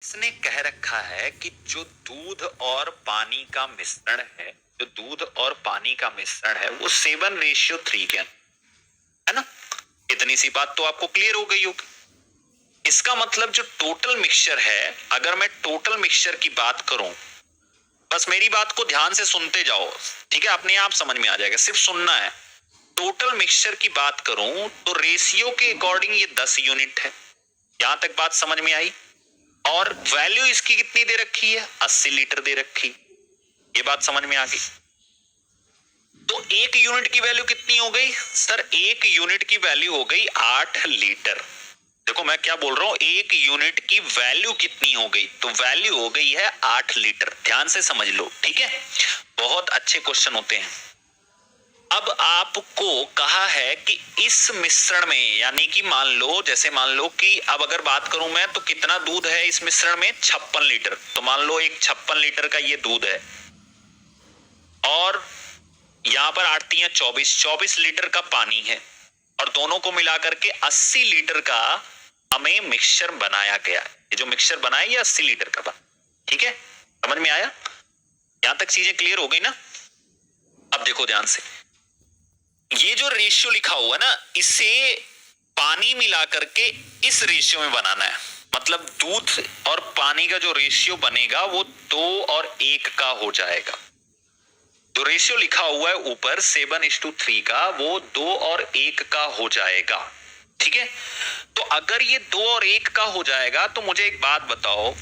इसने कह रखा है कि जो दूध और पानी का मिश्रण है, जो दूध और पानी का मिश्रण है वो 7:3 के है ना। इतनी सी बात तो आपको क्लियर हो गई होगी। इसका मतलब जो टोटल मिक्सचर है, अगर मैं टोटल मिक्सचर की बात करूं, बस मेरी बात को ध्यान से सुनते जाओ, ठीक है, अपने आप समझ में आ जाएगा, सिर्फ सुनना है। टोटल मिक्सचर की बात करूं तो रेशियो के अकॉर्डिंग ये 10 यूनिट है। यहां तक बात समझ में आई। और वैल्यू इसकी कितनी दे रखी है? 80 लीटर दे रखी। ये बात समझ में आ गई। तो एक यूनिट की वैल्यू कितनी हो गई सर? एक यूनिट की वैल्यू हो गई 8 लीटर। देखो मैं क्या बोल रहा हूं, एक यूनिट की वैल्यू कितनी हो गई? तो वैल्यू हो गई है 8 लीटर। ध्यान से समझ लो, ठीक है। बहुत अच्छे क्वेश्चन होते हैं। अब आपको कहा है कि इस मिश्रण में, यानी कि मान लो, जैसे मान लो कि अब अगर बात करूं मैं तो कितना दूध है इस मिश्रण में? 56 लीटर। तो मान लो एक 56 लीटर का ये दूध है और यहां पर 8 तियां 24 लीटर का पानी है और दोनों को मिलाकर के 80 लीटर का हमें मिक्सचर बनाया गया है। ये जो मिक्सचर बनाया ये 80 लीटर का बना, ठीक है। समझ में आया? यहां तक चीजें क्लियर हो गई ना? अब देखो ध्यान से, ये जो रेशियो लिखा हुआ ना, इसे पानी मिला करके इस रेशियो में बनाना है। मतलब दूध और पानी का जो रेशियो बनेगा वो 2:1 का हो जाएगा। जो रेशियो लिखा हुआ है ऊपर 7:3 का, वो 2:1 का हो जाएगा, ठीक है। तो अगर ये 2:1 का हो जाएगा तो मुझे एक बात बताओ,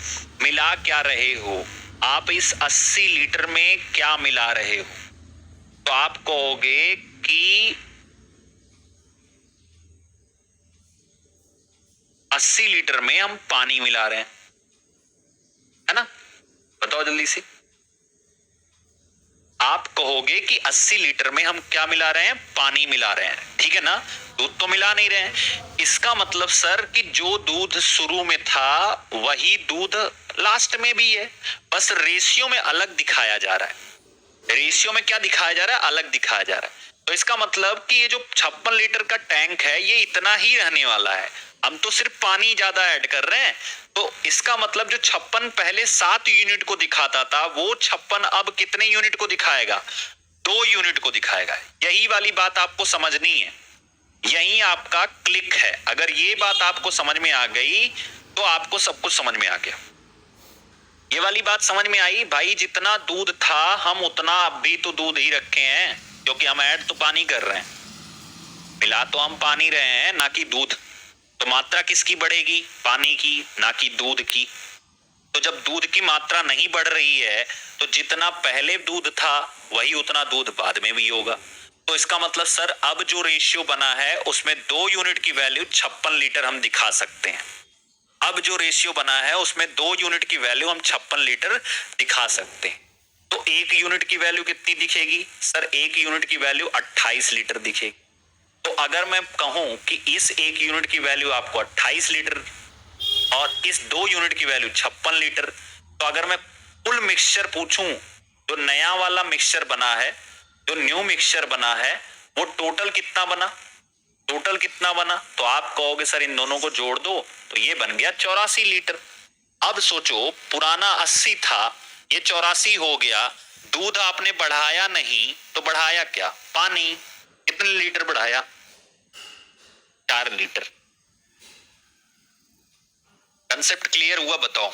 मिला क्या रहे हो आप? इस 80 लीटर में क्या मिला रहे हो? तो आप कहोगे कि 80 लीटर में हम पानी मिला रहे हैं, है ना। बताओ जल्दी से। आप कहोगे कि 80 लीटर में हम क्या मिला रहे हैं? पानी मिला रहे हैं, ठीक है ना। दूध तो मिला नहीं रहे हैं। इसका मतलब सर कि जो दूध शुरू में था वही दूध लास्ट में भी है, बस रेशियो में अलग दिखाया जा रहा है। रेशियो में क्या दिखाया जा रहा है? अलग दिखाया जा रहा है। तो इसका मतलब कि ये जो 56 लीटर का टैंक है ये इतना ही रहने वाला है, हम तो सिर्फ पानी ज्यादा ऐड कर रहे हैं। तो इसका मतलब जो 56 पहले 7 यूनिट को दिखाता था, वो 56 अब कितने यूनिट को दिखाएगा? 2 यूनिट को दिखाएगा। यही वाली बात आपको समझनी है, यही आपका क्लिक है। अगर ये बात आपको समझ में आ गई तो आपको सब कुछ समझ में आ गया। ये वाली बात समझ में आई भाई? जितना दूध था हम उतना अब भी तो दूध ही रखे हैं, क्योंकि हम ऐड तो पानी कर रहे हैं, मिला तो हम पानी रहे हैं ना कि दूध। तो मात्रा किसकी बढ़ेगी? पानी की, ना कि दूध की। तो जब दूध की मात्रा नहीं बढ़ रही है तो जितना पहले दूध था वही उतना दूध बाद में भी होगा। तो इसका मतलब सर अब जो रेशियो बना है उसमें 2 यूनिट की वैल्यू 56 लीटर हम दिखा सकते हैं। अब जो रेशियो बना है उसमें 2 यूनिट की वैल्यू हम 56 लीटर दिखा सकते हैं। तो एक यूनिट की वैल्यू कितनी दिखेगी सर? एक यूनिट की वैल्यू 28 लीटर दिखेगी। तो अगर मैं कहूं कि इस एक यूनिट की वैल्यू आपको 28 लीटर और इस 2 यूनिट की वैल्यू 56 लीटर, तो अगर मैं कुल मिक्सचर पूछूं, जो नया वाला मिक्सचर बना है, जो न्यू मिक्सचर बना है, वो टोटल कितना बना? टोटल कितना बना? तो आप कहोगे सर इन दोनों को जोड़ दो तो ये बन गया 84 लीटर। अब सोचो, पुराना 80 था, ये 84 हो गया। दूध आपने बढ़ाया नहीं तो बढ़ाया क्या? पानी। कितने लीटर बढ़ाया? 4 लीटर। कंसेप्ट क्लियर हुआ? बताओ।